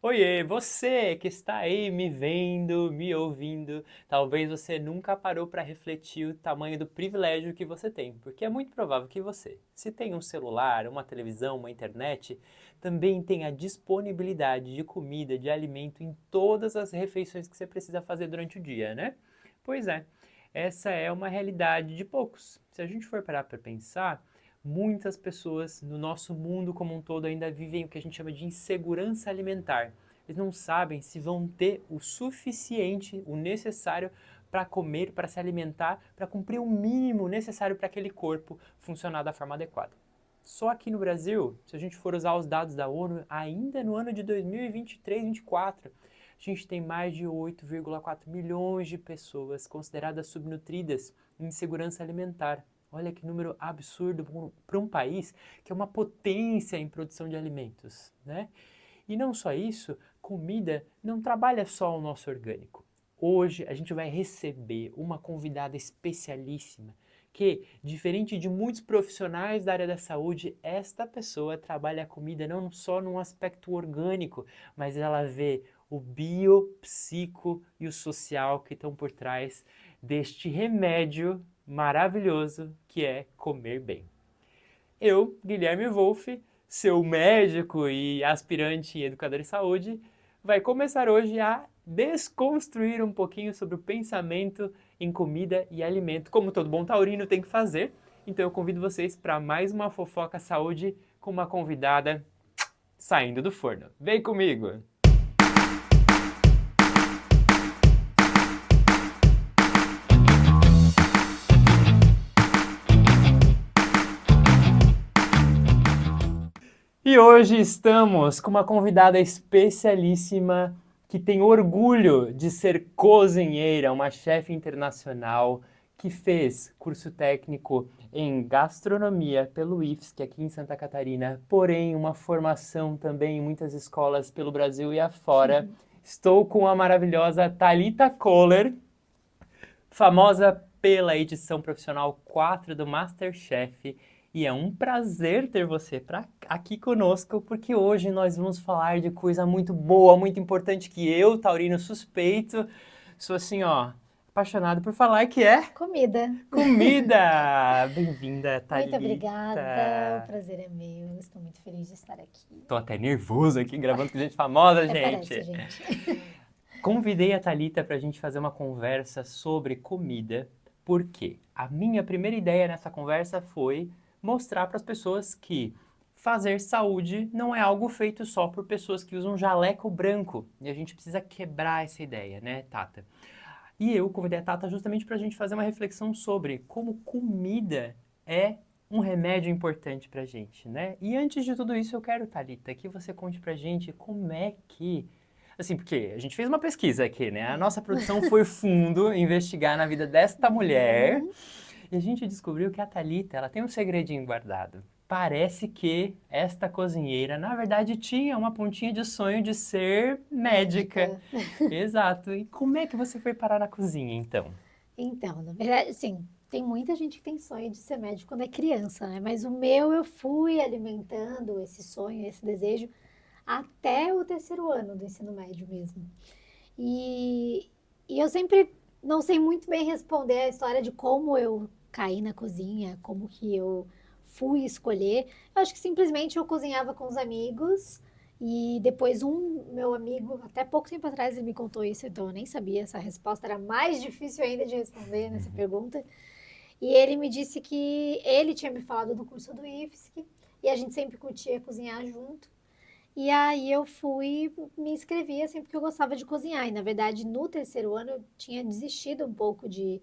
Oiê, você que está aí me vendo, me ouvindo, talvez você nunca parou para refletir o tamanho do privilégio que você tem, porque é muito provável que você, se tem um celular, uma televisão, uma internet, também tem a disponibilidade de comida, de alimento em todas as refeições que você precisa fazer durante o dia, né? Pois é, essa é uma realidade de poucos. Se a gente for parar para pensar, muitas pessoas no nosso mundo como um todo ainda vivem o que a gente chama de insegurança alimentar. Eles não sabem se vão ter o suficiente, o necessário para comer, para se alimentar, para cumprir o mínimo necessário para aquele corpo funcionar da forma adequada. Só aqui no Brasil, se a gente for usar os dados da ONU, ainda no ano de 2023-24, a gente tem mais de 8,4 milhões de pessoas consideradas subnutridas em insegurança alimentar. Olha que número absurdo para um país que é uma potência em produção de alimentos, né? E não só isso, comida não trabalha só o nosso orgânico. Hoje a gente vai receber uma convidada especialíssima que, diferente de muitos profissionais da área da saúde, esta pessoa trabalha a comida não só num aspecto orgânico, mas ela vê o bio, psico e o social que estão por trás deste remédio maravilhoso que é comer bem. Eu, Guilherme Wolff, seu médico e aspirante em educador em saúde, vai começar hoje a desconstruir um pouquinho sobre o pensamento em comida e alimento, como todo bom taurino tem que fazer. Então eu convido vocês para mais uma fofoca saúde com uma convidada saindo do forno. Vem comigo! E hoje estamos com uma convidada especialíssima que tem orgulho de ser cozinheira, uma chefe internacional que fez curso técnico em gastronomia pelo IFSC aqui em Santa Catarina, porém uma formação também em muitas escolas pelo Brasil e afora. Estou com a maravilhosa Thalita Kohler, famosa pela edição profissional 4 do MasterChef. E é um prazer ter você aqui conosco, porque hoje nós vamos falar de coisa muito boa, muito importante que eu, taurino suspeito, sou assim, ó, apaixonado por falar, que é Comida. comida! Bem-vinda, Muito obrigada, o Thalita! prazer é meu, estou muito feliz de estar aqui. Tô até nervoso aqui gravando com gente famosa, Até parece, gente! gente. Convidei a Thalita para a gente fazer uma conversa sobre comida, porque a minha primeira ideia nessa conversa foi mostrar para as pessoas que fazer saúde não é algo feito só por pessoas que usam jaleco branco. E a gente precisa quebrar essa ideia, né, Tata? E eu convidei a Tata justamente para a gente fazer uma reflexão sobre como comida é um remédio importante para a gente, né? E antes de tudo isso, eu quero, Thalita, que você conte para a gente como é que assim, porque a gente fez uma pesquisa aqui, né? A nossa produção foi fundo investigar na vida desta mulher Uhum. e a gente descobriu que a Thalita, ela tem um segredinho guardado. Parece que esta cozinheira, na verdade, tinha uma pontinha de sonho de ser médica. Médica. Exato. E como é que você foi parar na cozinha, então? Então, na verdade, assim, tem muita gente que tem sonho de ser médico quando é criança, né? Mas o meu, eu fui alimentando esse sonho, esse desejo, até o terceiro ano do ensino médio mesmo. E eu sempre não sei muito bem responder a história de como eu caí na cozinha, como que eu fui escolher. Eu acho que simplesmente eu cozinhava com os amigos e depois um meu amigo, até pouco tempo atrás ele me contou isso, então eu nem sabia essa resposta, era mais difícil ainda de responder nessa pergunta. E ele me disse que ele tinha me falado do curso do IFSC e a gente sempre curtia cozinhar junto. E aí eu fui, me inscrevi assim porque eu gostava de cozinhar. E na verdade, no terceiro ano eu tinha desistido um pouco de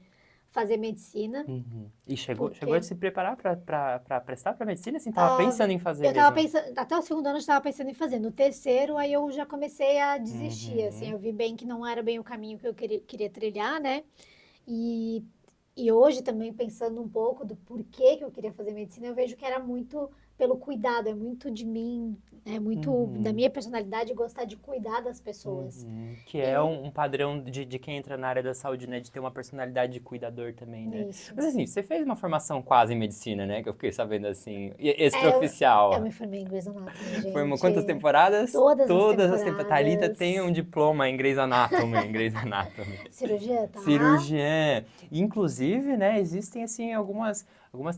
fazer medicina, Uhum. E chegou a porque se preparar para prestar para medicina? Assim, tava pensando em fazer eu tava mesmo? pensando, até o segundo ano eu estava pensando em fazer. No terceiro, aí eu já comecei a desistir, assim, Uhum. eu vi bem que não era bem o caminho que eu queria trilhar, né? E hoje também pensando um pouco do porquê que eu queria fazer medicina, eu vejo que era muito pelo cuidado, é muito de mim, é muito da minha personalidade gostar de cuidar das pessoas. Que é um padrão de quem entra na área da saúde, né? De ter uma personalidade de cuidador também, né? Isso. Mas assim, você fez uma formação quase em medicina, né? Que eu fiquei sabendo assim, Eu extraoficial. me formei em Grey's Anatomy, Formou quantas gente. temporadas? Todas as Todas as temporadas. Thalita temporadas. tem um diploma em Grey's Anatomy, em Grey's Anatomy. Cirurgia, tá? Cirurgiã. Inclusive, né, existem assim algumas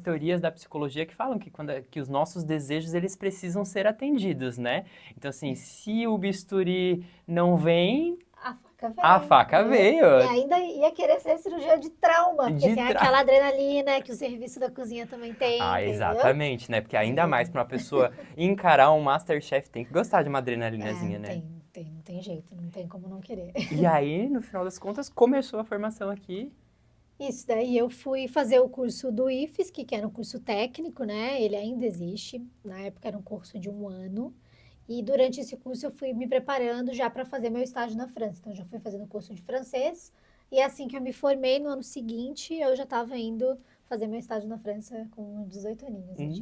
teorias da psicologia que falam que que os nossos desejos eles precisam ser atendidos, né? Então assim, se o bisturi não vem, A faca veio. a faca veio. E ainda ia querer ser cirurgia de trauma, porque De tem tra- aquela adrenalina que o serviço da cozinha também tem, Ah, entendeu? exatamente, né? Porque ainda mais para uma pessoa encarar um MasterChef tem que gostar de uma adrenalinazinha, Não né? não tem jeito, não tem como não querer. E aí, no final das contas, começou a formação aqui. Isso, daí eu fui fazer o curso do IFSC, que era um curso técnico, né? Ele ainda existe. Na época era um curso de 1 ano. E durante esse curso eu fui me preparando já para fazer meu estágio na França. Então, eu já fui fazendo curso de francês. E assim que eu me formei, no ano seguinte, eu já estava indo fazer meu estágio na França com 18 aninhos.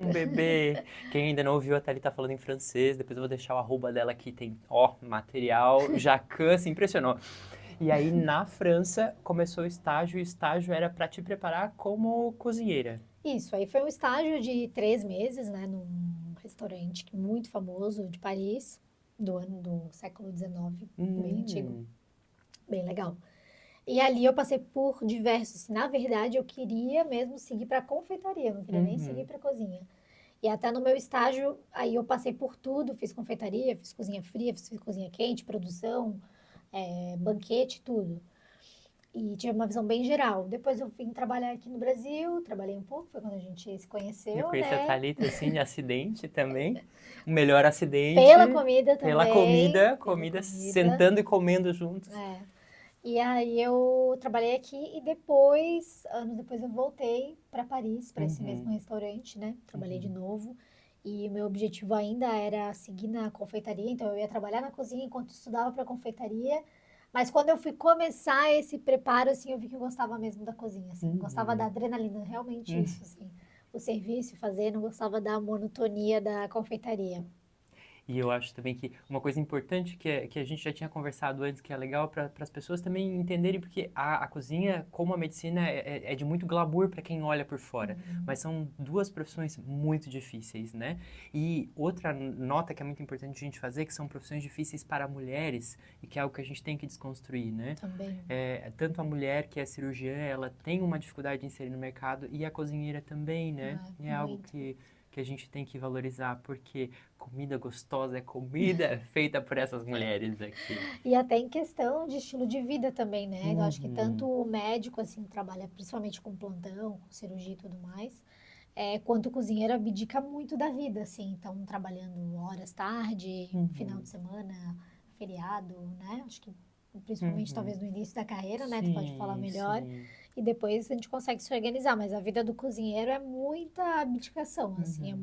Um bebê. Quem ainda não ouviu a Thalita falando em francês, depois eu vou deixar o arroba dela aqui, tem, ó, material. Jacan se impressionou. E aí, na França, começou o estágio, e o estágio era para te preparar como cozinheira. Isso, aí foi um estágio de 3 meses, né? Num restaurante muito famoso de Paris, do século XIX, bem antigo, bem legal. E ali eu passei por diversos. Na verdade, eu queria mesmo seguir para confeitaria, eu não queria nem seguir para cozinha. E até no meu estágio, aí eu passei por tudo, fiz confeitaria, fiz cozinha fria, fiz cozinha quente, produção, banquete, tudo. E tive uma visão bem geral. Depois eu vim trabalhar aqui no Brasil, trabalhei um pouco, foi quando a gente se Eu conheceu, conheci a né? Thalita, assim, de acidente também. O melhor acidente. Pela comida Pela também. Pela comida, comida. sentando e comendo juntos. É. E aí eu trabalhei aqui e depois, anos depois, eu voltei para Paris, para esse mesmo restaurante, né? Trabalhei de novo. E o meu objetivo ainda era seguir na confeitaria, então eu ia trabalhar na cozinha enquanto estudava para confeitaria. Mas quando eu fui começar esse preparo, assim, eu vi que eu gostava mesmo da cozinha, assim, gostava da adrenalina, realmente isso, assim, o serviço, fazer, não gostava da monotonia da confeitaria. E eu acho também que uma coisa importante que a gente já tinha conversado antes, que é legal para as pessoas também entenderem, porque a cozinha, como a medicina, é de muito glamour para quem olha por fora. Mas são duas profissões muito difíceis, né? E outra nota que é muito importante a gente fazer, que são profissões difíceis para mulheres, e que é algo que a gente tem que desconstruir, né? Também. Tanto a mulher que é cirurgiã, ela tem uma dificuldade de inserir no mercado, e a cozinheira também, né? É algo Muito. que a gente tem que valorizar, porque comida gostosa é comida feita por essas mulheres aqui. E até em questão de estilo de vida também, né? Eu acho que tanto o médico, assim, que trabalha principalmente com plantão, com cirurgia e tudo mais, quanto o cozinheiro abdica muito da vida, assim. Então, trabalhando horas tarde, final de semana, feriado, né? Acho que principalmente talvez no início da carreira, né? Tu pode falar melhor. Sim. E depois a gente consegue se organizar. Mas a vida do cozinheiro é muita abdicação, assim. É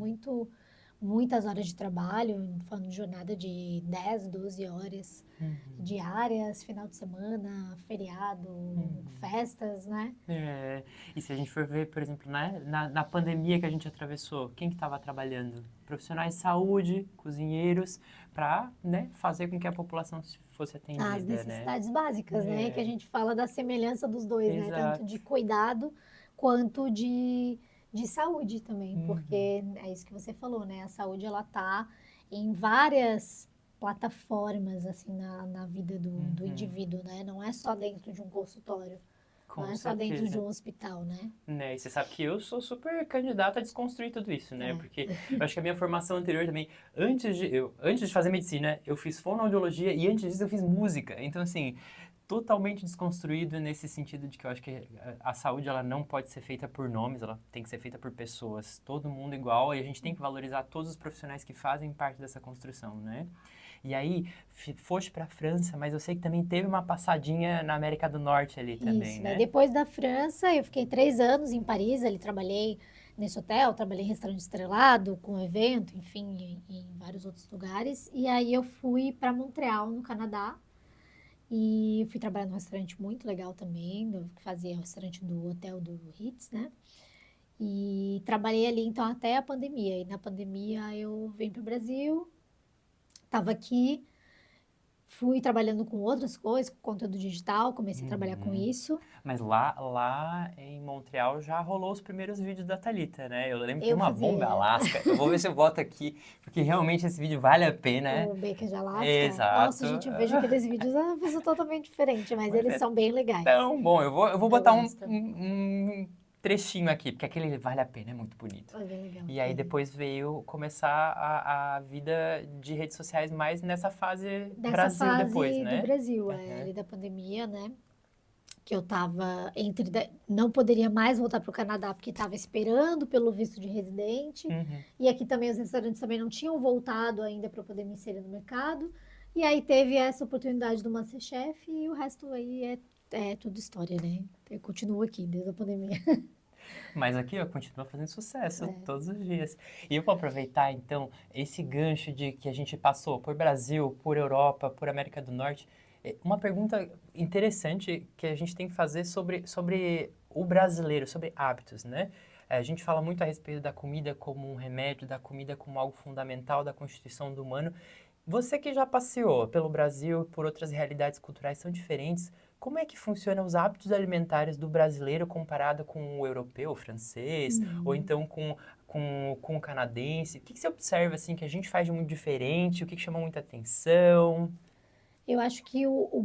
muitas horas de trabalho, falando de jornada de 10, 12 horas diárias, final de semana, feriado, festas, né? E se a gente for ver, por exemplo, né, na pandemia que a gente atravessou, quem que estava trabalhando? Profissionais de saúde, cozinheiros, para, né, fazer com que a população fosse atendida, As né? necessidades básicas, né? Que a gente fala da semelhança dos dois, né? Tanto Exato. de cuidado quanto de saúde também, porque é isso que você falou, né? A saúde, ela tá em várias plataformas, assim, na vida do indivíduo, né? Não é só dentro de um consultório, Com não é só dentro de certeza. um hospital, né? Né? E você sabe que eu sou super candidato a desconstruir tudo isso, né? Porque eu acho que a minha formação anterior também, antes de fazer medicina, eu fiz fonoaudiologia e antes disso eu fiz música. Então, assim, totalmente desconstruído nesse sentido de que eu acho que a saúde, ela não pode ser feita por nomes, ela tem que ser feita por pessoas. Todo mundo igual e a gente tem que valorizar todos os profissionais que fazem parte dessa construção, né? E aí, foste para a França, mas eu sei que também teve uma passadinha na América do Norte ali também, Isso, né? daí depois da França, eu fiquei 3 anos em Paris, ali trabalhei nesse hotel, trabalhei em restaurante estrelado, com evento, enfim, em vários outros lugares. E aí eu fui para Montreal, no Canadá, e fui trabalhar num restaurante muito legal também, que fazia o restaurante do hotel do Ritz, né? E trabalhei ali, então, até a pandemia. E na pandemia eu vim para o Brasil, estava aqui, fui trabalhando com outras coisas, com conteúdo digital, comecei a trabalhar com Uhum. isso. Mas lá em Montreal já rolou os primeiros vídeos da Thalita, né? Eu lembro que tem Eu uma bomba fazia Alaska. Eu vou ver se eu boto aqui, porque realmente esse vídeo vale a pena. o Baker de Alaska. Exato. Nossa, gente, eu vejo aqueles vídeos, é uma pessoa totalmente diferente, mas Mas eles é são bem legais. tão bom. Eu vou Eu botar gosto. um trechinho aqui, porque aquele vale a pena, é muito bonito. É bem legal. E aí depois veio começar a vida de redes sociais mais nessa fase Dessa Brasil depois, fase do né? Brasil, Aham. ali da pandemia, né? Que eu tava não poderia mais voltar para o Canadá porque estava esperando pelo visto de residente. Uhum. E aqui também os restaurantes também não tinham voltado ainda para poder me inserir no mercado. E aí teve essa oportunidade do MasterChef e o resto aí é tudo história, né? Eu continuo aqui desde a pandemia. Mas aqui, ó, continua fazendo sucesso É. todos os dias. E eu vou aproveitar, então, esse gancho de que a gente passou por Brasil, por Europa, por América do Norte. Uma pergunta interessante que a gente tem que fazer sobre o brasileiro, sobre hábitos, né? A gente fala muito a respeito da comida como um remédio, da comida como algo fundamental da constituição do humano. Você que já passeou pelo Brasil, por outras realidades culturais tão diferentes, como é que funcionam os hábitos alimentares do brasileiro comparado com o europeu, o francês, ou Uhum. então com o canadense? O que você observa assim que a gente faz de muito diferente? O que chama muita atenção? Eu acho que o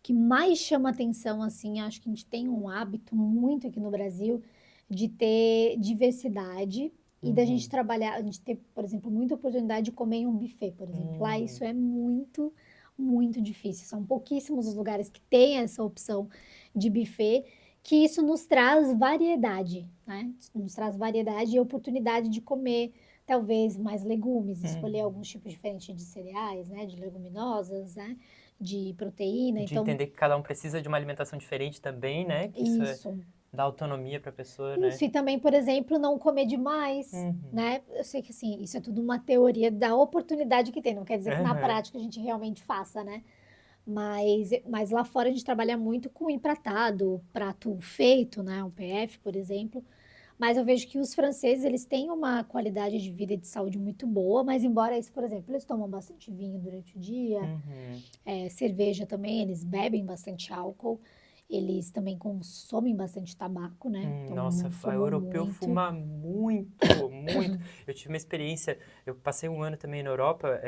que mais chama atenção, assim, acho que a gente tem um hábito muito aqui no Brasil de ter diversidade e da gente Uhum. trabalhar, a gente ter, por exemplo, muita oportunidade de comer em um buffet, por exemplo. Lá Hum, isso é muito, muito difícil. São pouquíssimos os lugares que têm essa opção de buffet, que isso nos traz variedade, né? Nos traz variedade e oportunidade de comer talvez mais legumes, escolher uhum. alguns tipos diferentes de cereais, né, de leguminosas, né, de proteína. De Então, entender que cada um precisa de uma alimentação diferente também, né? Que isso isso. dá autonomia para a pessoa, né? Isso, e também, por exemplo, não comer demais, Uhum. né? Eu sei que, assim, isso é tudo uma teoria da oportunidade que tem, não quer dizer que na Aham. prática a gente realmente faça, né? Mas lá fora a gente trabalha muito com empratado, prato feito, né? Um PF, por exemplo. Mas eu vejo que os franceses, eles têm uma qualidade de vida e de saúde muito boa, mas embora isso, por exemplo, eles tomam bastante vinho durante o dia, Uhum. cerveja também, eles bebem bastante álcool, eles também consomem bastante tabaco, né? Então Nossa, não a fumam europeu muito. fuma muito, muito. Eu tive uma experiência, eu passei um ano também na Europa,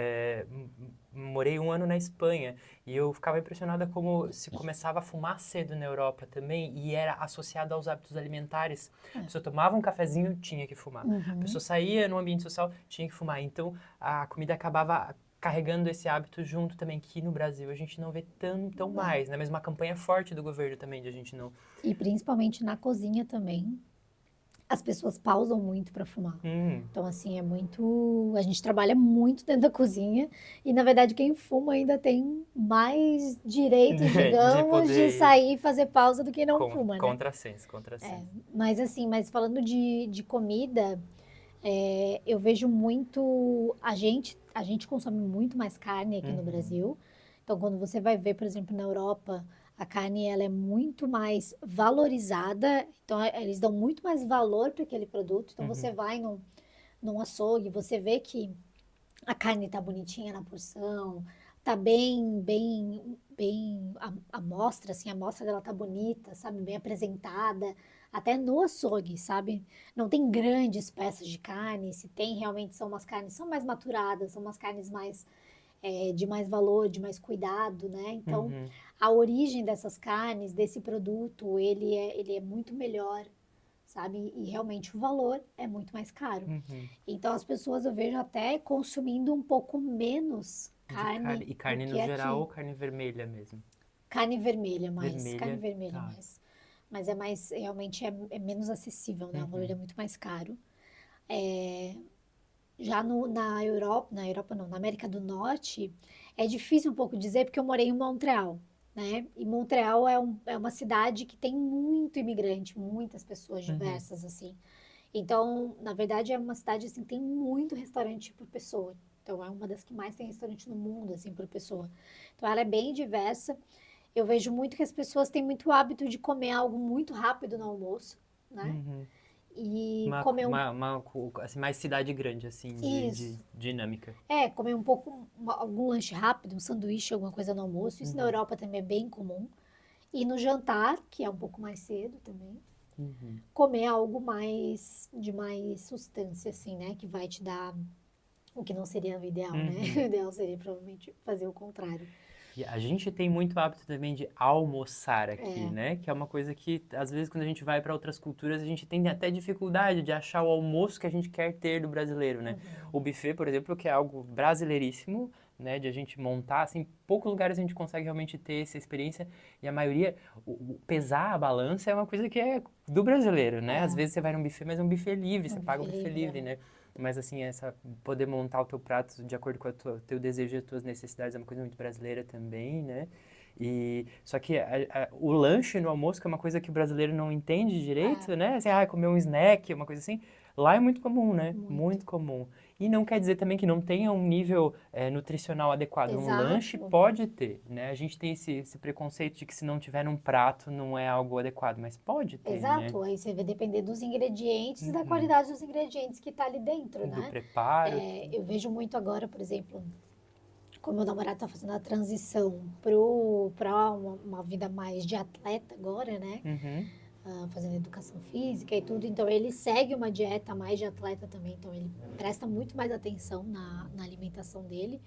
morei um ano na Espanha, e eu ficava impressionada como se começava a fumar cedo na Europa também, e era associado aos hábitos alimentares. A pessoa tomava um cafezinho, tinha que fumar. A pessoa Uhum. saía no ambiente social, tinha que fumar. Então, a comida acabava carregando esse hábito junto também, que no Brasil a gente não vê tão É. mais, né? Mas uma campanha forte do governo também, de a gente não... E principalmente na cozinha também, as pessoas pausam muito para fumar. Hum. Então, assim, é muito. A gente trabalha muito dentro da cozinha e, na verdade, quem fuma ainda tem mais direitos, De digamos, de poder ir sair e fazer pausa do que não fuma, né? contrassenso, É, contrassenso. mas assim, mas falando de comida, eu vejo muito. A gente consome muito mais carne aqui no Uhum, Brasil. Então, quando você vai ver, por exemplo, na Europa, a carne ela é muito mais valorizada. Então, eles dão muito mais valor para aquele produto. Então, você uhum, vai num açougue, você vê que a carne tá bonitinha na porção, tá bem a mostra, assim, a mostra dela tá bonita, sabe, bem apresentada, até no açougue, sabe? Não tem grandes peças de carne, se tem realmente são umas carnes são mais maturadas, são umas carnes mais de mais valor, de mais cuidado, né? Então, uhum, a origem dessas carnes, desse produto, ele é muito melhor, sabe? E realmente o valor é muito mais caro. uhum. Então as pessoas eu vejo até consumindo um pouco menos De carne. carne E do carne no que geral ou aqui. carne vermelha mesmo? Carne Vermelha, vermelha tá. mais. Mas é mais, realmente é menos acessível, né? O valor é Uhum, muito mais caro. Já na Europa não, na América do Norte, é difícil um pouco dizer porque eu morei em Montreal, né? E Montreal é uma cidade que tem muito imigrante, muitas pessoas uhum, diversas, assim. Então, na verdade, é uma cidade assim, que tem muito restaurante por pessoa. Então, é uma das que mais tem restaurante no mundo, assim, por pessoa. Então, ela é bem diversa. Eu vejo muito que as pessoas têm muito hábito de comer algo muito rápido no almoço, né? uhum. e comer Assim, mais cidade grande, assim, de isso. dinâmica. Comer um pouco, algum lanche rápido, um sanduíche, alguma coisa no almoço. Isso na Uhum, Europa também é bem comum. E no jantar, que é um pouco mais cedo também, uhum. comer algo de mais substância, assim, né? Que vai te dar o que não seria o ideal, né? Uhum. O ideal seria provavelmente fazer o contrário. E a gente tem muito hábito também de almoçar aqui, É, né? Que é uma coisa que, às vezes, quando a gente vai para outras culturas, a gente tem até dificuldade de achar o almoço que a gente quer ter do brasileiro, né? O buffet, por exemplo, que é algo brasileiríssimo, né? De a gente montar, assim, poucos lugares a gente consegue realmente ter essa experiência e a maioria, pesar a balança é uma coisa que é do brasileiro, né? Às é, vezes você vai num buffet, mas é um buffet livre, um você paga o buffet buffet livre, livre, né? Mas assim, poder montar o teu prato de acordo com o teu desejo e as tuas necessidades é uma coisa muito brasileira também, né? E, só que o lanche no almoço, que é uma coisa que o brasileiro não entende é, direito, né? Assim, comer um snack, uma coisa assim. Lá é muito comum, né? muito. Muito comum. E não quer dizer também que não tenha um nível nutricional adequado. Um lanche Exato, pode ter, né? A gente tem esse preconceito de que se não tiver num prato não é algo adequado, mas pode ter, né? exato. Aí você vai depender dos ingredientes e da Uhum. qualidade dos ingredientes que tá ali dentro, Do né? preparo. Eu vejo muito agora, por exemplo, como meu namorado tá fazendo a transição para uma vida mais de atleta agora, né? Uhum. Fazendo educação física e tudo, então ele segue uma dieta mais de atleta também, então ele presta muito mais atenção na alimentação dele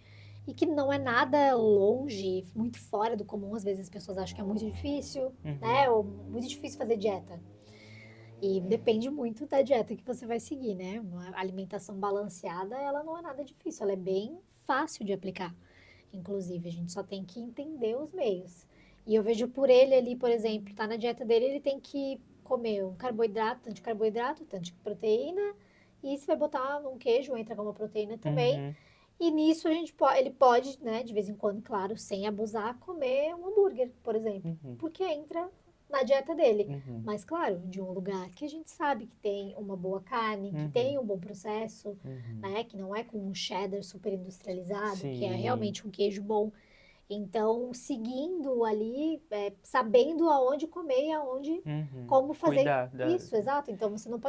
e que não é nada longe, muito fora do comum, às vezes as pessoas acham que é muito difícil, Uhum. né, ou muito difícil fazer dieta. E depende muito da dieta que você vai seguir, né? Uma alimentação balanceada, ela não é nada difícil, ela é bem fácil de aplicar. Inclusive, a gente só tem que entender os meios. E eu vejo por ele ali, por exemplo, tá na dieta dele, ele tem que comer um carboidrato, tanto de proteína, e se vai botar um queijo, entra como proteína também. Uhum. E nisso ele pode, né, de vez em quando, claro, sem abusar, comer um hambúrguer, por exemplo, Uhum. porque entra na dieta dele. Uhum. Mas, claro, de um lugar que a gente sabe que tem uma boa carne, que Uhum. tem um bom processo, Uhum. né? Que não é com um cheddar super industrializado, que é Sim. realmente um queijo bom. Então, seguindo ali, sabendo aonde comer e aonde, Uhum. como fazer Cuidar isso, exato. Então, você não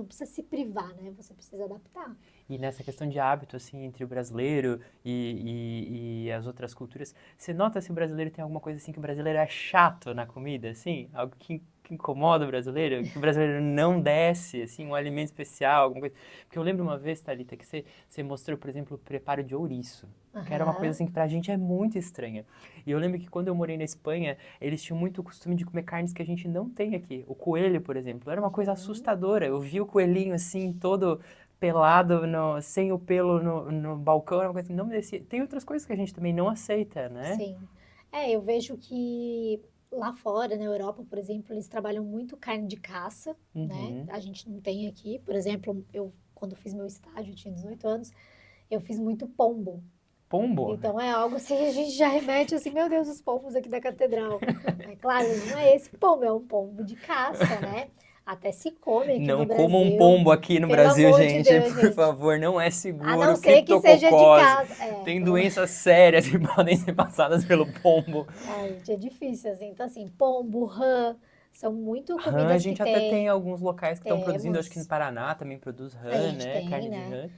precisa se privar, né? Você precisa adaptar. E nessa questão de hábito, assim, entre o brasileiro e as outras culturas, você nota se o brasileiro tem alguma coisa assim que o brasileiro é chato na comida, assim? Algo que incomoda o brasileiro? Que o brasileiro não desce, assim, um alimento especial, alguma coisa? Porque eu lembro uma vez, Thalita, que você mostrou, por exemplo, o preparo de ouriço. Que era uma coisa Aham. assim que pra gente é muito estranha. E eu lembro que quando eu morei na Espanha, eles tinham muito o costume de comer carnes que a gente não tem aqui. O coelho, por exemplo, era uma coisa Uhum. assustadora. Eu vi o coelhinho assim, todo pelado, sem o pelo no balcão, era uma coisa assim, não me descia. Tem outras coisas que a gente também não aceita, né? Sim. Eu vejo que lá fora, na Europa, por exemplo, eles trabalham muito carne de caça, né? Uhum. A gente não tem aqui. Por exemplo, eu, quando fiz meu estágio, eu tinha 18 anos, eu fiz muito pombo. Pombo? Então é algo assim, a gente já remete assim, meu Deus, os pombos aqui da catedral. É claro, não é esse pombo, é um pombo de caça, né? Até se come aqui Não no comam um Brasil. pombo aqui no Pelo Brasil, amor de gente, Deus, por gente. favor, não é A não seguro. ser que seja de Criptococose, casa. tem doenças sérias que podem ser passadas pelo pombo. Ai, gente, é difícil, assim. Então, assim, pombo, rã, são muito Rã, a comidas que gente até tem tem. alguns locais que estão produzindo, acho que no Temos. Paraná também produz A rã, gente né? tem, Carne de né? rã.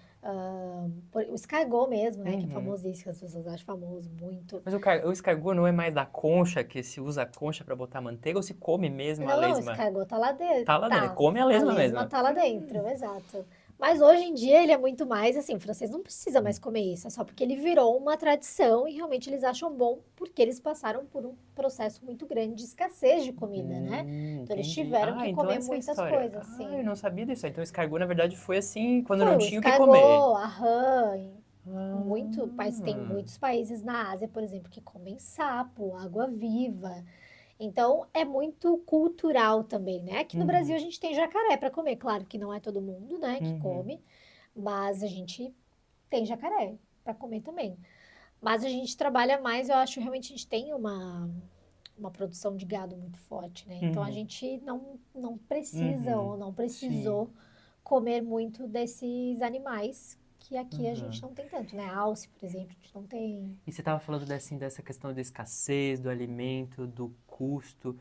O escargot mesmo, né? Que é Uhum. famosíssimo, que as pessoas acham famoso muito. Mas o escargot não é mais da concha, que se usa a concha pra botar manteiga, ou se come mesmo a Não, não, o lesma? escargot tá lá dentro. Tá lá dentro, Tá, come a a lesma lesma mesmo. tá lá dentro, exato. Mas hoje em dia ele é muito mais assim, o francês não precisa mais comer isso, é só porque ele virou uma tradição e realmente eles acham bom porque eles passaram por um processo muito grande de escassez de comida, né? Então eles Entendi. tiveram Ah, que então comer essa é a muitas história. coisas, Ah, eu sim. não sabia disso. Então, o escargot, na verdade, foi assim, quando Foi não o tinha o que comer. escargot, a rã, mas tem Ah, muitos países na Ásia, por exemplo, que comem sapo, água-viva. Então é muito cultural também, né? Aqui no Brasil uhum, a gente tem jacaré para comer, claro que não é todo mundo, né, que uhum, come, mas a gente tem jacaré para comer também. Mas a gente trabalha mais, eu acho, realmente a gente tem uma produção de gado muito forte, né? Então a uhum, gente não precisa uhum. ou não Sim. precisou comer muito desses animais que aqui a gente Uhum. não tem tanto, né? Alce, por exemplo, a gente não tem. E você estava falando dessa questão da escassez, do alimento, do custo.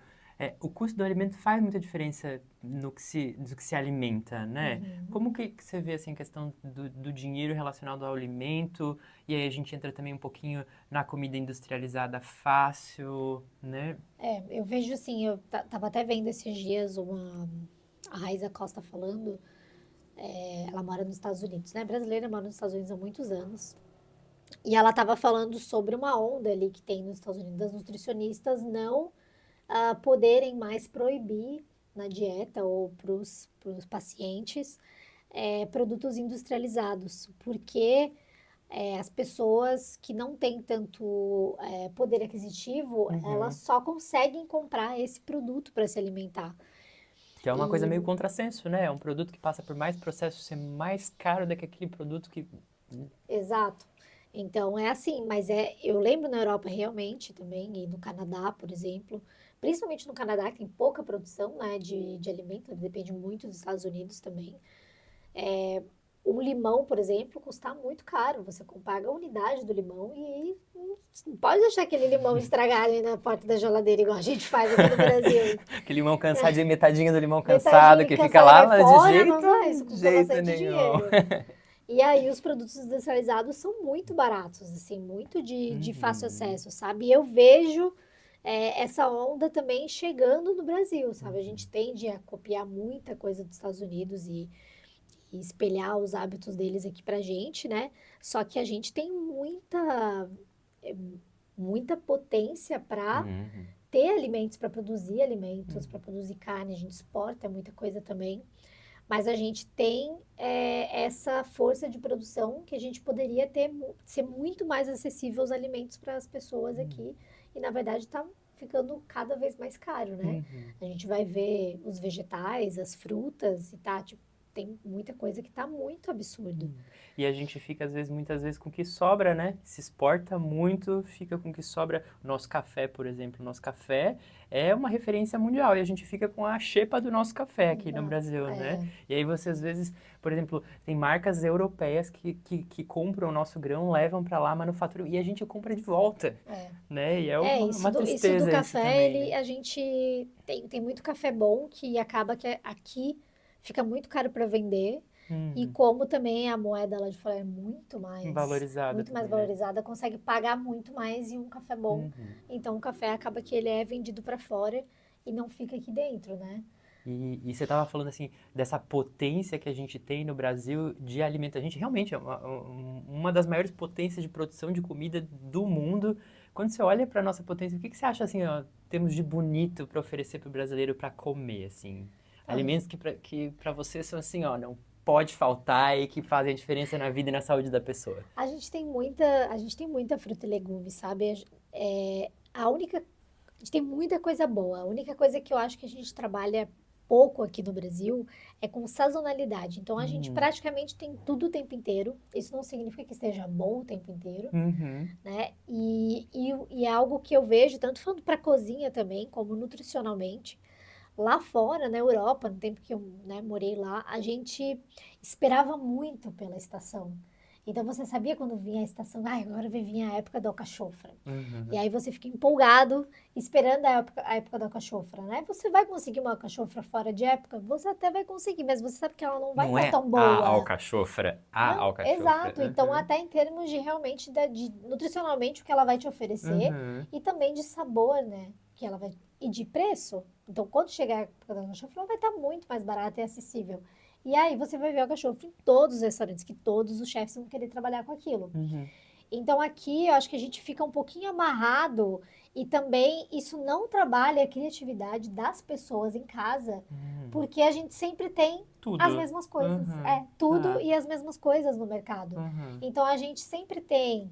O custo do alimento faz muita diferença do que se alimenta, né? Como que você vê, assim, a questão do dinheiro relacionado ao alimento? E aí a gente entra também um pouquinho na comida industrializada fácil, né? Eu vejo assim, eu tava até vendo esses dias a Raiza Costa falando, ela mora nos Estados Unidos, né? Brasileira, mora nos Estados Unidos há muitos anos. E ela tava falando sobre uma onda ali que tem nos Estados Unidos das nutricionistas não poderem mais proibir na dieta ou para os pacientes produtos industrializados, porque as pessoas que não têm tanto poder aquisitivo, elas Uhum. só conseguem comprar esse produto para se alimentar. Que é uma coisa E, meio contrassenso, né? É um produto que passa por mais processo ser mais caro do que aquele produto que... exato. Então é assim, mas eu lembro na Europa realmente também, e no Canadá, por exemplo, principalmente no Canadá, que tem pouca produção, né, de alimento, depende muito dos Estados Unidos também. Um limão, por exemplo, custa muito caro. Você paga a unidade do limão e não pode deixar aquele limão estragado aí na porta da geladeira, igual a gente faz aqui no Brasil. Aquele limão cansadinho, metadinha do limão cansado, Metadinha que fica cansada lá, vai mas fora, não vai, isso de custa jeito bastante nenhum. dinheiro. E aí os produtos industrializados são muito baratos, assim, muito de fácil Uhum. acesso, sabe? E eu vejo essa onda também chegando no Brasil, sabe? A gente Uhum. tende a copiar muita coisa dos Estados Unidos e espelhar os hábitos deles aqui pra gente, né? Só que a gente tem eh, muita potência para Uhum. ter alimentos, para produzir alimentos, para Uhum. produzir carne, a gente exporta muita coisa também. Mas a gente tem essa força de produção que a gente poderia ser muito mais acessível os alimentos para as pessoas aqui. E na verdade está ficando cada vez mais caro, né? Uhum. A gente vai ver os vegetais, as frutas e tá, tipo, tem muita coisa que tá muito absurdo. Uhum. E a gente fica, às vezes, muitas vezes com o que sobra, né? Se exporta muito, fica com o que sobra. O nosso café, por exemplo, o nosso café é uma referência mundial e a gente fica com a xepa do nosso café aqui no Exato. Brasil, né? E aí você, às vezes, por exemplo, tem marcas europeias que compram o nosso grão, levam para lá, manufaturam e a gente compra de volta, É. né? E é Isso uma do tristeza isso café, também, né? a gente tem muito café bom que acaba que aqui fica muito caro para vender. E Uhum. como também a moeda lá de fora é Valorizada muito mais também, né? valorizada, consegue pagar muito mais em um café bom. Uhum. Então o café acaba que ele é vendido para fora e não fica aqui dentro, né? E você estava falando assim dessa potência que a gente tem no Brasil de alimento. A gente realmente é uma das maiores potências de produção de comida do mundo. Quando você olha para a nossa potência, o que você acha assim, ó, temos de bonito para oferecer para o brasileiro para comer, assim? Então, Alimentos que para você são assim, ó, não pode faltar e que fazem a diferença na vida e na saúde da pessoa. a gente tem muita fruta e legumes, sabe? A gente tem muita coisa boa. A única coisa que eu acho que a gente trabalha pouco aqui no Brasil é com sazonalidade. Então a gente Hum. praticamente tem tudo o tempo inteiro. Isso não significa que esteja bom o tempo inteiro, Uhum. né? E é algo que eu vejo, tanto falando para cozinha também, como nutricionalmente. Lá fora, na Europa, no tempo que eu, né, morei lá, a gente esperava muito pela estação. Então você sabia quando vinha a estação, agora vai vir a época da alcachofra. E Uhum. aí você fica empolgado, esperando a época da alcachofra, né? Você vai conseguir uma alcachofra fora de época? Você até vai conseguir, mas você sabe que ela não vai Não estar é tão a boa. alcachofra, a Não, alcachofra. exato. Então, Uhum. até em termos de realmente de nutricionalmente o que ela vai te oferecer Uhum. e também de sabor, né? Que ela vai e de preço. Então, quando chegar a época da alcachofra, ela vai estar muito mais barata e acessível. E aí você vai ver a alcachofra em todos os restaurantes, que todos os chefes vão querer trabalhar com aquilo. Uhum. Então, aqui eu acho que a gente fica um pouquinho amarrado e também isso não trabalha a criatividade das pessoas em casa, Uhum. porque a gente sempre tem as Tudo. mesmas coisas. Uhum. Tudo Ah. e as mesmas coisas no mercado. Uhum. Então, a gente sempre tem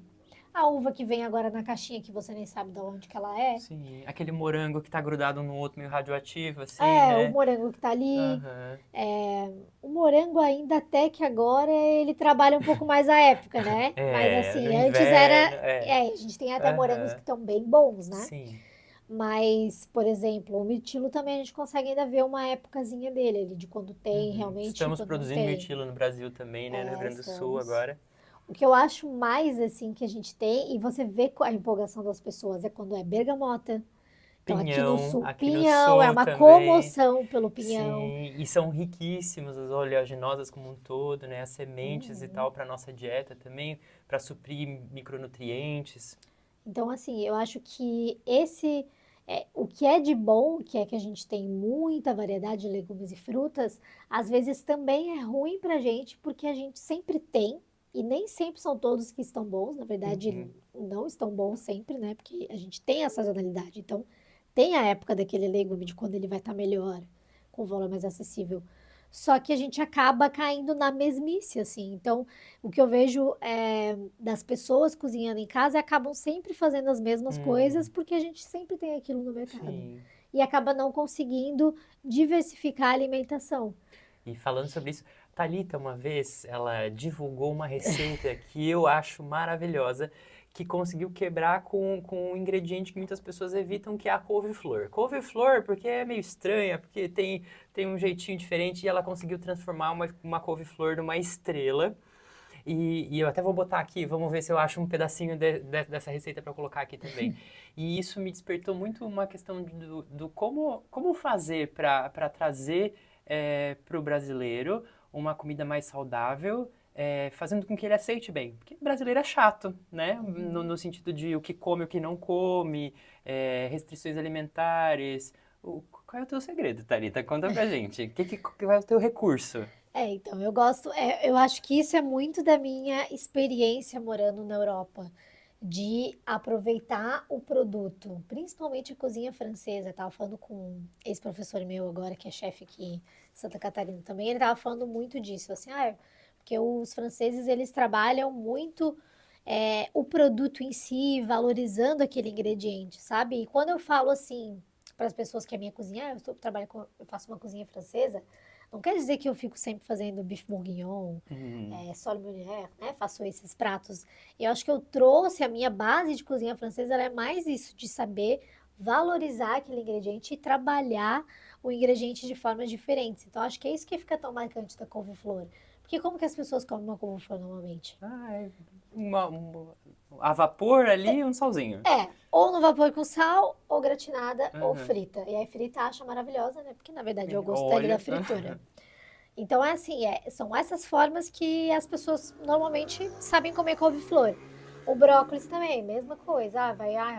a uva que vem agora na caixinha que você nem sabe de onde que ela é. Sim, aquele morango que tá grudado um no outro meio radioativo, assim, O né? morango que tá ali. Aham. O morango ainda até que agora ele trabalha um pouco mais a época, né? Mas É, no assim, antes inverno, era. é. A gente tem até morangos que Aham. estão bem bons, né? Sim. Mas, por exemplo, o mirtilo também a gente consegue ainda ver uma épocazinha dele, ali, de quando tem Uhum. realmente e Estamos quando não produzindo tem. mirtilo no Brasil também, né? No Rio Grande do Sul Estamos. agora. O que eu acho mais, assim, que a gente tem, e você vê a empolgação das pessoas, é quando é bergamota, Então, aqui no pinhão, sul, aqui no pinhão, é sul uma também. comoção pelo pinhão. Sim, e são riquíssimos as oleaginosas como um todo, né? As sementes e Uhum. tal para nossa dieta também, para suprir micronutrientes. Então, assim, eu acho que o que é de bom, que é que a gente tem muita variedade de legumes e frutas, às vezes também é ruim pra gente, porque a gente sempre tem, e nem sempre são todos que estão bons, na verdade, Uhum. não estão bons sempre, né? Porque a gente tem a sazonalidade, então tem a época daquele legume de quando ele vai estar melhor, com valor mais acessível. Só que a gente acaba caindo na mesmice, assim. Então, o que eu vejo das pessoas cozinhando em casa acabam sempre fazendo as mesmas coisas Hum, porque a gente sempre tem aquilo no mercado. sim. E acaba não conseguindo diversificar a alimentação. E falando sobre isso, Thalita, uma vez, ela divulgou uma receita que eu acho maravilhosa, que conseguiu quebrar com um ingrediente que muitas pessoas evitam, que é a couve-flor. Couve-flor porque é meio estranha, porque tem um jeitinho diferente, e ela conseguiu transformar uma couve-flor numa estrela. E eu até vou botar aqui, vamos ver se eu acho um pedacinho dessa receita para colocar aqui também. E isso me despertou muito uma questão do como fazer para trazer para o brasileiro uma comida mais saudável, fazendo com que ele aceite bem. Porque o brasileiro é chato, né? No sentido de o que come, o que não come, restrições alimentares. Qual é o teu segredo, Thalita? Conta pra gente. Qual é o teu recurso? Então, eu acho que isso é muito da minha experiência morando na Europa, de aproveitar o produto, principalmente a cozinha francesa. Eu tava falando com um ex-professor meu agora, que é chefe aqui em Santa Catarina também, ele tava falando muito disso, assim, porque os franceses, eles trabalham muito o produto em si, valorizando aquele ingrediente, sabe? E quando eu falo assim, para as pessoas que é minha cozinha, eu faço uma cozinha francesa, não quer dizer que eu fico sempre fazendo bife bourguignon, Hum, sole meunière, né? Faço esses pratos. Eu acho que eu trouxe a minha base de cozinha francesa, ela é mais isso, de saber valorizar aquele ingrediente e trabalhar o ingrediente de formas diferentes. Então, acho que é isso que fica tão marcante da couve-flor. Porque como que as pessoas comem uma couve-flor normalmente? é a vapor ali e um salzinho. Ou no vapor com sal, ou gratinada, ou Uhum. frita. E aí frita acha maravilhosa, né? Porque na verdade é o gosto dele da Óleo. fritura. Então é assim, são essas formas que as pessoas normalmente sabem comer couve-flor. O brócolis também, mesma coisa.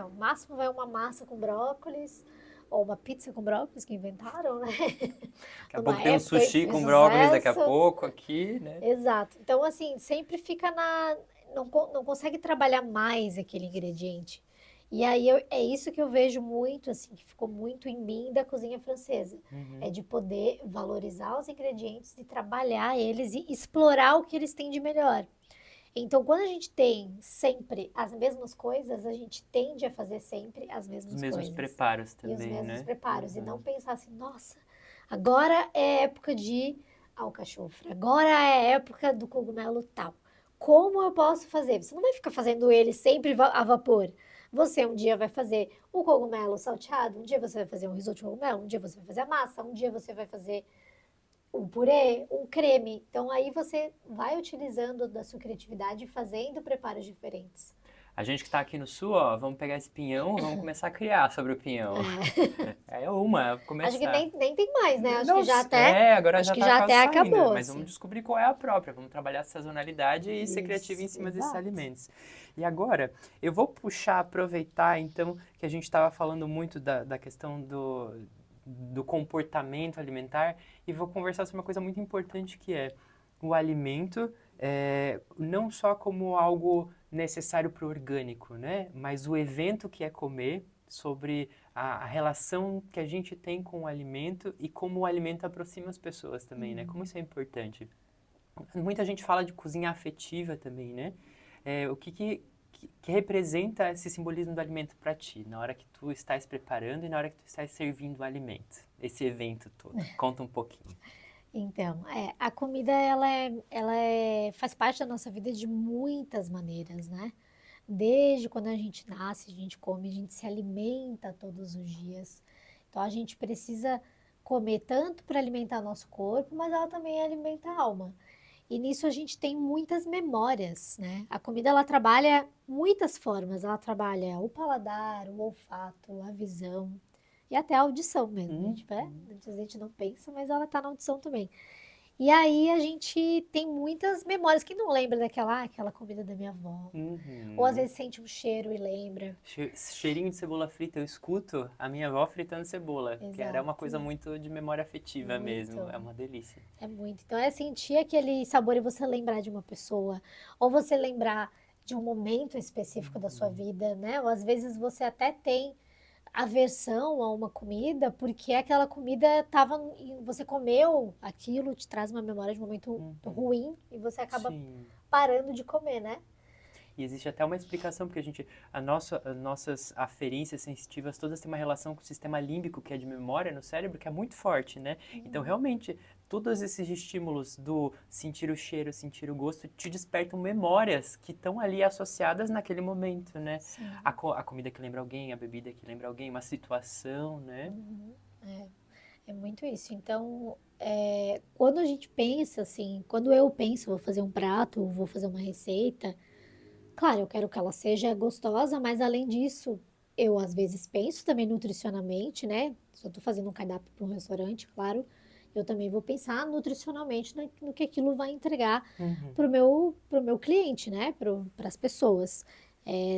O máximo vai uma massa com brócolis, ou uma pizza com brócolis que inventaram, né? Daqui a pouco Numa tem um época e sushi fez com brócolis daqui a sucesso. pouco aqui, né? Exato. Então, assim, sempre fica na. Não consegue trabalhar mais aquele ingrediente. E aí é isso que eu vejo muito, assim, que ficou muito em mim da cozinha francesa. É Uhum. de poder valorizar os ingredientes e trabalhar eles e explorar o que eles têm de melhor. Então, quando a gente tem sempre as mesmas coisas, a gente tende a fazer sempre as Os mesmas mesmos coisas. preparos E os também, mesmos né? preparos. E não Uhum. pensar assim, nossa, agora é época de alcachofra, agora é época do cogumelo tal. Como eu posso fazer? Você não vai ficar fazendo ele sempre a vapor. Você um dia vai fazer o cogumelo salteado, um dia você vai fazer um risoto de cogumelo, um dia você vai fazer a massa, um dia você vai fazer um purê, um creme. Então aí você vai utilizando da sua criatividade e fazendo preparos diferentes. A gente que tá aqui no sul, ó, vamos pegar esse pinhão, vamos começar a criar sobre o pinhão. Acho que Começar. nem tem mais, né? Não, agora Acho já que tá já quase até saindo, acabou, mas vamos assim. descobrir qual é a própria. Vamos trabalhar a sazonalidade e ser criativo Isso, em cima desses exato. alimentos. E agora, eu vou puxar, aproveitar então que a gente estava falando muito da questão do comportamento alimentar e vou conversar sobre uma coisa muito importante que é o alimento, não só como algo necessário para o orgânico, né? Mas o evento que é comer, sobre a relação que a gente tem com o alimento e como o alimento aproxima as pessoas também, né? Como isso é importante. Muita gente fala de cozinha afetiva também, né? O que representa esse simbolismo do alimento para ti, na hora que tu estás preparando e na hora que tu estás servindo o alimento, esse evento todo? Conta um pouquinho. Então, a comida faz parte da nossa vida de muitas maneiras, né? Desde quando a gente nasce, a gente come, a gente se alimenta todos os dias. Então a gente precisa comer tanto para alimentar nosso corpo, mas ela também alimenta a alma. E nisso a gente tem muitas memórias, né? A comida ela trabalha muitas formas, ela trabalha o paladar, o olfato, a visão. e até a audição mesmo. Tipo, a gente não pensa, mas ela tá na audição também. E aí a gente tem muitas memórias. Quem não lembra aquela comida da minha avó? Ou às Uhum. vezes sente um cheiro e lembra. Cheirinho de cebola frita, eu escuto a minha avó fritando cebola, que era uma coisa Exato. muito de memória afetiva mesmo, é Muito. uma delícia. É muito. Então é sentir aquele sabor e você lembrar de uma pessoa. Ou você lembrar de um momento específico da sua Uhum. vida, né? Ou às vezes você até tem aversão a uma comida porque aquela comida tava, você comeu aquilo, te traz uma memória de um momento Uhum. ruim e você acaba Sim. parando de comer, né? E existe até uma explicação, porque as nossas aferências sensitivas todas têm uma relação com o sistema límbico, que é de memória no cérebro, que é muito forte, né? Então, realmente, todos esses estímulos do sentir o cheiro, sentir o gosto, te despertam memórias que estão ali associadas naquele momento, né? Sim. A comida que lembra alguém, a bebida que lembra alguém, uma situação, né? É muito isso. Então, quando a gente pensa assim, quando eu penso, vou fazer um prato, vou fazer uma receita, claro, eu quero que ela seja gostosa, mas além disso, eu às vezes penso também nutricionalmente, né? Se eu tô fazendo um cardápio para um restaurante, claro, eu também vou pensar nutricionalmente no que aquilo vai entregar Uhum. pro meu cliente, né? Para as pessoas.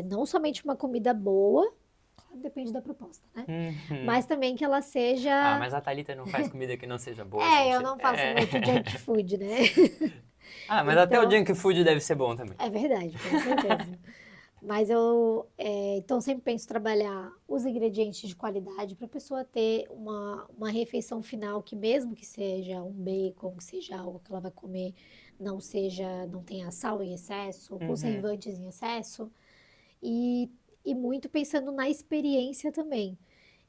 Não somente uma comida boa, claro, depende da proposta, né? Uhum. Mas também que ela Ah, seja. mas a Thalita não faz comida que não seja boa, gente. Eu não faço muito junk food, né? Ah, mas até o Então, junk food deve ser bom também. é verdade, com certeza. Mas então sempre penso trabalhar os ingredientes de qualidade para a pessoa ter uma refeição final que mesmo que seja um bacon, que seja algo que ela vai comer, não tenha sal em excesso, Uhum. conservantes em excesso, e, e muito pensando na experiência também.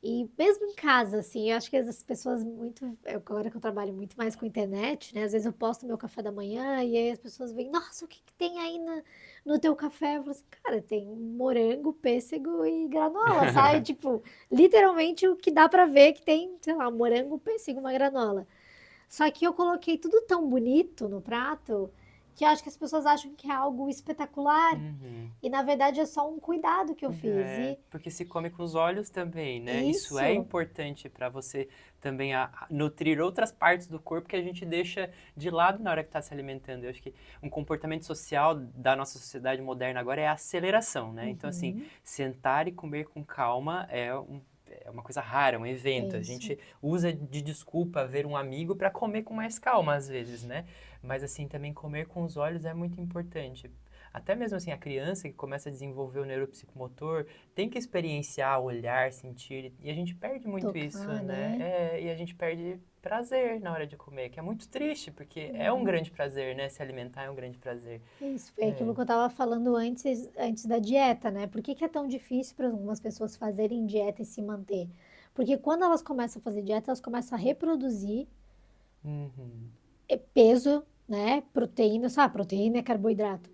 E mesmo em casa, assim, eu acho que as pessoas agora que eu trabalho muito mais com internet, né? Às vezes eu posto meu café da manhã e aí as pessoas veem, nossa, o que que tem aí no teu café? Eu falo assim, cara, tem morango, pêssego e granola, sabe? Tipo, literalmente o que dá pra ver que tem, sei lá, morango, pêssego, uma granola. Só que eu coloquei tudo tão bonito no prato que eu acho que as pessoas acham que é algo espetacular. Uhum. E na verdade é só um cuidado que eu fiz. É, porque se come com os olhos também, né? Isso é Isso, importante para você também nutrir outras partes do corpo que a gente deixa de lado na hora que está se alimentando. Eu acho que um comportamento social da nossa sociedade moderna agora é a aceleração, né? Então, assim, uhum, sentar e comer com calma é uma coisa rara, um evento. A isso. gente usa de desculpa ver um amigo para comer com mais calma às vezes, né? Mas assim, também comer com os olhos é muito importante. Até mesmo assim, a criança que começa a desenvolver o neuropsicomotor tem que experienciar, olhar, sentir, e a gente perde muito isso, Tocar, né? né? E a gente perde prazer na hora de comer, que é muito triste, porque é um Uhum. grande prazer, né? Se alimentar é um grande prazer. Isso, foi É. aquilo que eu tava falando antes da dieta, né? Por que que é tão difícil para algumas pessoas fazerem dieta e se manter? Porque quando elas começam a fazer dieta, elas começam a reproduzir Uhum. peso, né? Proteína, sabe? Proteína é carboidrato.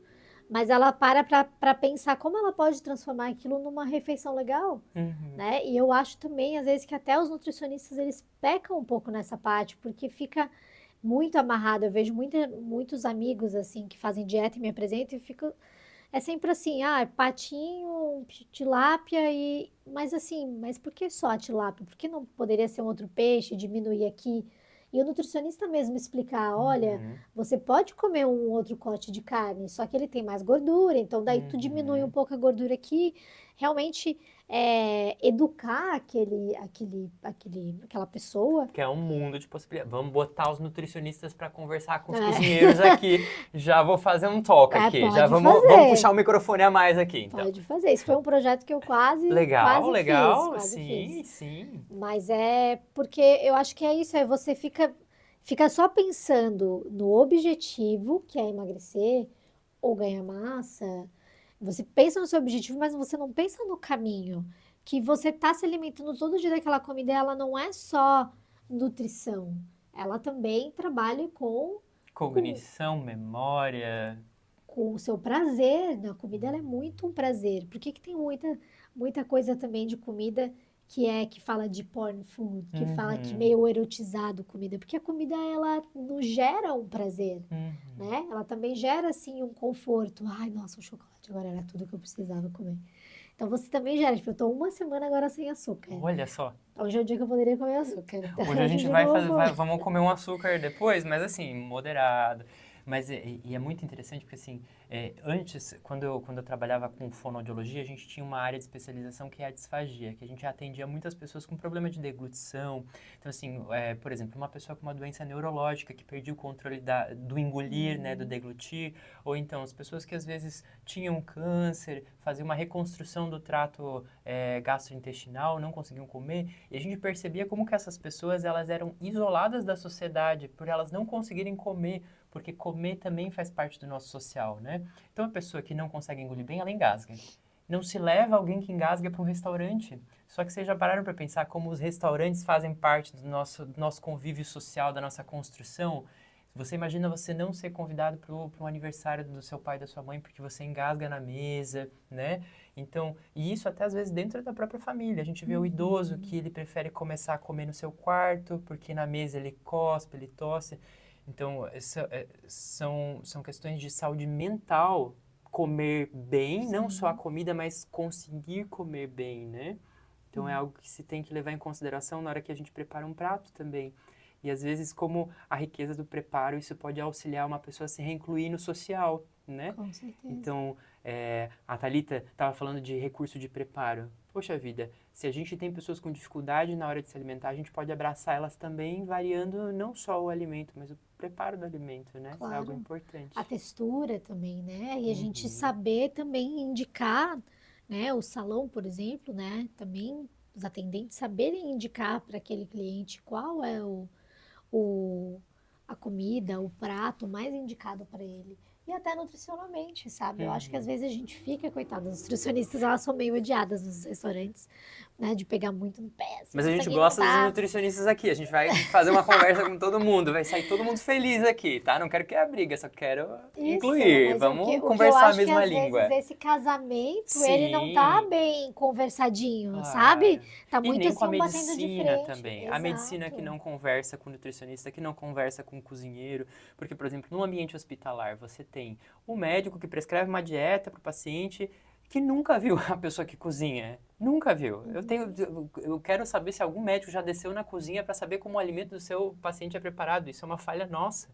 Mas ela para pensar como ela pode transformar aquilo numa refeição legal, Uhum. né? E eu acho também, às vezes, que até os nutricionistas, eles pecam um pouco nessa parte, porque fica muito amarrado. Eu vejo muitos amigos, assim, que fazem dieta e me apresentam e fico... É sempre assim, patinho, tilápia e... Mas assim, mas por que só a tilápia? Por que não poderia ser um outro peixe, diminuir aqui? E o nutricionista mesmo explicar, olha, Uhum. você pode comer um outro corte de carne, só que ele tem mais gordura, então daí tu diminui um Uhum. pouco a gordura aqui. Realmente, educar aquela pessoa. Que é um mundo de possibilidades. Vamos botar os nutricionistas para conversar com os É, cozinheiros aqui. Já vou fazer um toque aqui. Já pode vamos fazer. puxar o microfone a mais aqui, então. Pode fazer. Isso foi um projeto que eu quase, Legal, quase fiz, legal. quase fiz. Sim, sim. Mas é porque eu acho que é isso, você fica só pensando no objetivo, que é emagrecer ou ganhar massa. Você pensa no seu objetivo, mas você não pensa no caminho. Que você tá se alimentando todo dia daquela comida, ela não é só nutrição. Ela também trabalha com, Cognição, memória. com o seu prazer na comida, ela é muito um prazer. Por que que tem muita coisa também de comida que fala de porn food, que fala que Uhum, meio erotizado comida? Porque a comida, ela nos gera um prazer, uhum. né? Ela também gera, assim, um conforto. Ai, nossa, o chocolate agora era tudo que eu precisava comer. Então você também gera, tipo, eu tô uma semana agora sem açúcar. Olha só. Hoje é o dia que eu poderia comer açúcar. Então, Hoje a gente de vai novo. fazer, vamos comer um açúcar depois, mas assim, moderado. Mas e é muito interessante porque assim, antes, quando eu trabalhava com fonoaudiologia, a gente tinha uma área de especialização que é a disfagia, que a gente atendia muitas pessoas com problema de deglutição. Então assim, por exemplo, uma pessoa com uma doença neurológica que perdia o controle do engolir, né, do deglutir, ou então as pessoas que às vezes tinham câncer, faziam uma reconstrução do trato gastrointestinal, não conseguiam comer, e a gente percebia como que essas pessoas elas eram isoladas da sociedade por elas não conseguirem comer, porque comer também faz parte do nosso social, né? Então a pessoa que não consegue engolir bem, ela engasga. Não se leva alguém que engasga para um restaurante. Só que vocês já pararam para pensar como os restaurantes fazem parte do nosso convívio social, da nossa construção? Você imagina você não ser convidado para um aniversário do seu pai e da sua mãe porque você engasga na mesa, né? Então, e isso até às vezes dentro da própria família. A gente vê o idoso que ele prefere começar a comer no seu quarto porque na mesa ele cospe, ele tosse. Então, são questões de saúde mental, comer bem, não só a comida, mas conseguir comer bem, né? Então, é algo que se tem que levar em consideração na hora que a gente prepara um prato também. E às vezes, como a riqueza do preparo, isso pode auxiliar uma pessoa a se reincluir no social, né? Com certeza. Então, a Thalita estava falando de recurso de preparo. Poxa vida, se a gente tem pessoas com dificuldade na hora de se alimentar, a gente pode abraçar elas também, variando não só o alimento, mas o preparo do alimento, né? É algo Claro. importante. A textura também, né? E a gente Uhum. saber também indicar, né? O salão, por exemplo, né? Também os atendentes saberem indicar para aquele cliente qual é o, a comida, o prato mais indicado para ele. E até nutricionalmente, sabe? Eu acho que às Uhum. vezes a gente fica, coitada, as nutricionistas, elas são meio odiadas nos restaurantes, né? De pegar muito no pé, assim, Mas a isso gente aqui não gosta dos tá. nutricionistas aqui. A gente vai fazer uma conversa com todo mundo. Vai sair todo mundo feliz aqui, tá? Não quero que a briga, só quero Isso, incluir. mas Vamos o que eu conversar a acho que mesma às vezes língua. esse casamento, ele não tá Sim, bem conversadinho, sabe? claro. Tá E muito nem com assim, a um batendo de medicina frente. também. A medicina que Exato. não conversa com o nutricionista, que não conversa com o cozinheiro. Porque, por exemplo, num ambiente hospitalar, você tem o médico que prescreve uma dieta para o paciente que nunca viu a pessoa que cozinha. Nunca viu. Eu quero saber se algum médico já desceu na cozinha para saber como o alimento do seu paciente é preparado. Isso é uma falha nossa.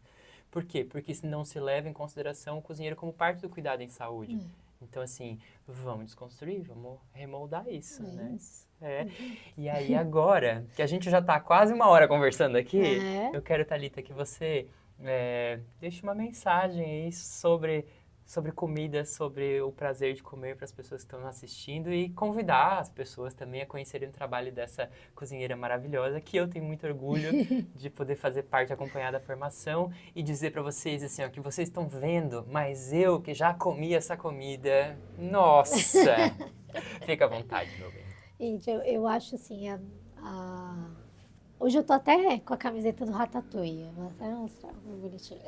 Por quê? Porque não se leva em consideração o cozinheiro como parte do cuidado em saúde. Então, assim, vamos desconstruir, vamos remoldar isso, É né? isso. É. E aí, agora, que a gente já está quase uma hora conversando aqui, É. eu quero, Thalita, que você deixe uma mensagem aí sobre comida, sobre o prazer de comer para as pessoas que estão assistindo e convidar as pessoas também a conhecerem o trabalho dessa cozinheira maravilhosa, que eu tenho muito orgulho de poder fazer parte, acompanhar da formação e dizer para vocês assim, ó, que vocês estão vendo, mas eu que já comi essa comida, nossa! Fica à vontade, meu bem. Gente, eu acho assim, hoje eu tô até com a camiseta do Ratatouille. Eu vou até mostrar, muito bonitinho.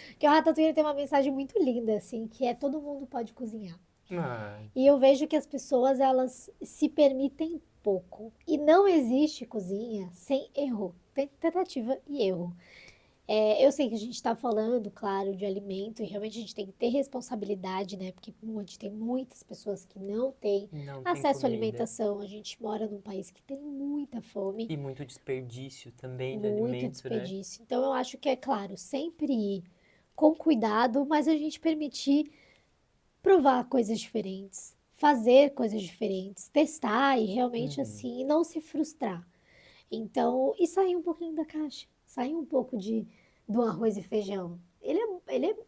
Porque o Ratatouille ele tem uma mensagem muito linda, assim, que é todo mundo pode cozinhar. Ai, E eu vejo que as pessoas, elas se permitem pouco. E não existe cozinha sem erro. Tem tentativa e erro. Eu sei que a gente está falando, claro, de alimento e realmente a gente tem que ter responsabilidade, né? Porque a gente tem muitas pessoas que não têm não tem acesso à comida. alimentação. A gente mora num país que tem muita fome, E muito desperdício também de muito alimento, né? desperdício. Então eu acho que é claro, sempre ir com cuidado, mas a gente permitir provar coisas diferentes, fazer coisas diferentes, testar e realmente Uhum. assim, não se frustrar. Então, e sair um pouquinho da caixa, sair um pouco do arroz e feijão.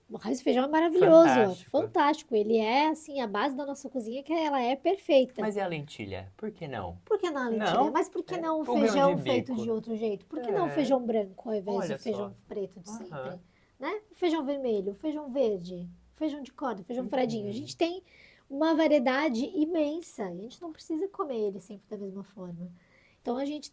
O arroz e feijão é maravilhoso, é Fantástico. fantástico. Ele é assim a base da nossa cozinha que ela é perfeita. Mas e a lentilha? Por que não? Por que não a lentilha? Não? Mas por que não o O grão de feijão feito bico? de outro jeito? Por que não o É, feijão branco ao invés do olha só. feijão preto de Aham. sempre? Né? O feijão vermelho, o feijão verde, o feijão de corda, o feijão fradinho. A Uhum. gente tem uma variedade imensa. E a gente não precisa comer ele sempre da mesma forma. Então a gente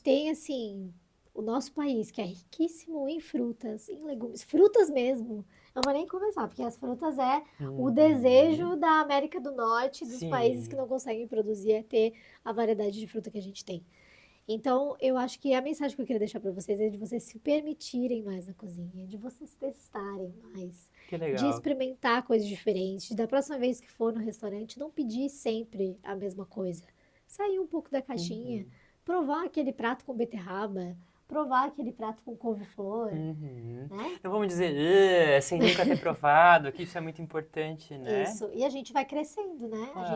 tem assim o nosso país que é riquíssimo em frutas, em legumes, frutas mesmo. Eu não vou nem começar, porque as frutas é o Uhum. desejo da América do Norte, dos países que Sim. não conseguem produzir, é ter a variedade de fruta que a gente tem. Então, eu acho que a mensagem que eu queria deixar para vocês é de vocês se permitirem mais na cozinha, de vocês testarem mais, Que de legal. experimentar coisas diferentes, da próxima vez que for no restaurante, não pedir sempre a mesma coisa. Sair um pouco da caixinha, provar aquele prato com beterraba, provar aquele prato com couve-flor, Uhum. né? Não vamos dizer, sem nunca ter provado, que isso é muito importante, né? Isso. E a gente vai crescendo, né? Claro.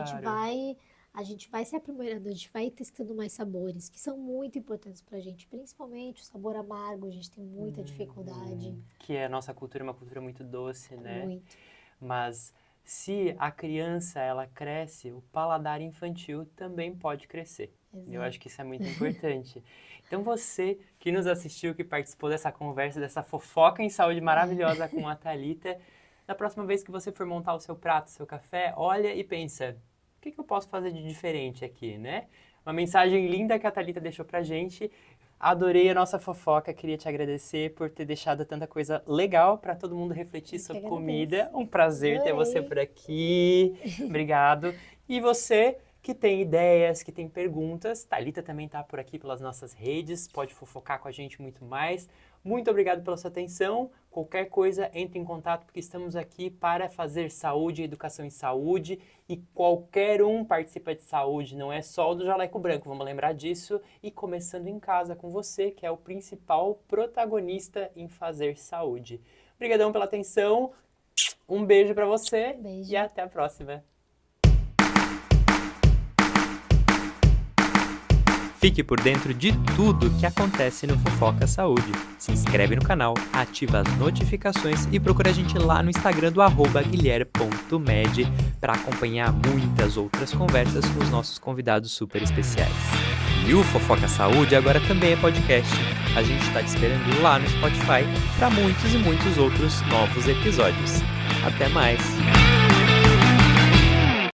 A gente vai se aprimorando, a gente vai testando mais sabores, que são muito importantes pra gente, principalmente o sabor amargo, a gente tem muita dificuldade, Que a nossa cultura é uma cultura muito doce, né? muito. Mas se a criança, ela cresce, o paladar infantil também pode crescer. Eu Exato. acho que isso é muito importante. Então você que nos assistiu, que participou dessa conversa, dessa fofoca em saúde maravilhosa com a Thalita, na próxima vez que você for montar o seu prato, o seu café, olha e pensa, o que eu posso fazer de diferente aqui, né? Uma mensagem linda que a Thalita deixou pra gente. Adorei a nossa fofoca, queria te agradecer por ter deixado tanta coisa legal para todo mundo refletir Eu que sobre agradeço. comida. Um prazer ter você Adorei. por aqui. Obrigado. E você que tem ideias, que tem perguntas, Thalita também está por aqui pelas nossas redes, pode fofocar com a gente muito mais. Muito obrigado pela sua atenção. Qualquer coisa, entre em contato, porque estamos aqui para fazer saúde, educação em saúde, e qualquer um participa de saúde, não é só o do Jaleco Branco, vamos lembrar disso. E começando em casa com você, que é o principal protagonista em fazer saúde. Obrigadão pela atenção, um beijo para você Beijo. e até a próxima. Fique por dentro de tudo que acontece no Fofoca Saúde. Se inscreve no canal, ativa as notificações e procura a gente lá no Instagram do @guilherme.med para acompanhar muitas outras conversas com os nossos convidados super especiais. E o Fofoca Saúde agora também é podcast. A gente está te esperando lá no Spotify para muitos e muitos outros novos episódios. Até mais!